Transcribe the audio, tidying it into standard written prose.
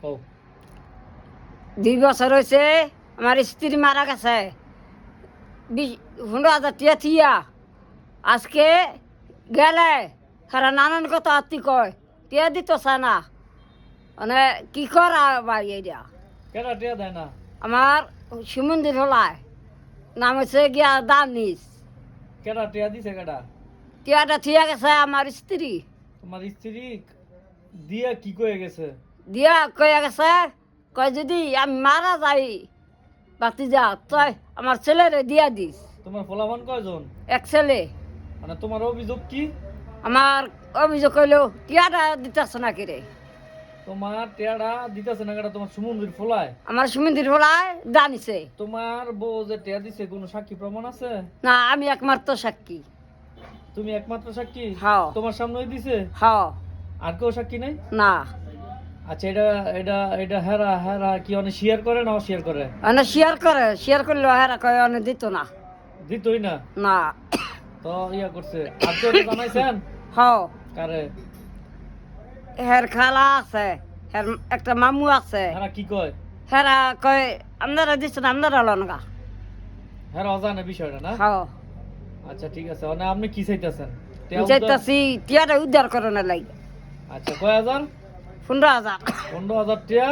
ও 2 বছর হয়েছে আমার স্ত্রী মারা গেছে 15,000 টিয়া থিয়া আজকে গেলে সারা নানান কথা আত্মি কয় টিয়া দিত না মানে কি করা ভাই এটা কেডা টিয়া দেয় না? আমার সুমন্দির হলায় নাম হচ্ছে গিয়া দানিস কেডা টিয়া দিছে কেডা? টিয়াটা থিয়া গেছে আমার স্ত্রী তোমার স্ত্রী দিয়া কি কয়ে গেছে? দিয়া কয়ে গেছে কয় যদি আমি মারা যাই বাতি যা তুই আমার ছেলেরে দিয়া দিস তোমার ফলাফল কয়জন? এক ছেলে মানে তোমার অভিযোগ কি? আমার অভিযোগ কইলো টিয়াটা দিতেছে না কিরে তোমার টিয়াটা দিতেছে না কেডা? তোমার সমুদ্রের ফলায় আমার সুমন্দির হলায় জানিছে তোমার বউ যে টিয়া দিছে কোনো সাক্ষী প্রমাণ আছে? না আমি একমাত্র সাক্ষী তুমি একমাত্র সাক্ষী? হ্যাঁ তোমার সামনেই দিছে? হ্যাঁ আর কেউ সাক্ষী নাই? না আচ্ছা, এটা এটা এটা হেরা হেরা কি অনেক শেয়ার করে না অশেয়ার করে? মানে শেয়ার করলো হেরা কয় অনেক দিত না দিতই না না তো ইয়া করছে। আর কেউ জানাইছেন? হ্যাঁ কারে? হের খালা আছে হের একটা মামু আছে হেরা কি কয়? হেরা কয় আপনারা দিচ্ছেন আপনারা লনগা হেরা অজানে বিষয়টা না? হ্যাঁ আচ্ছা ঠিক আছে, মানে আপনি কি চাইতেছেন? চাইতাছি টিয়াটা উদ্ধার করানোর লাগে আচ্ছা, কয় হাজার? 15,000 15,000 টিয়া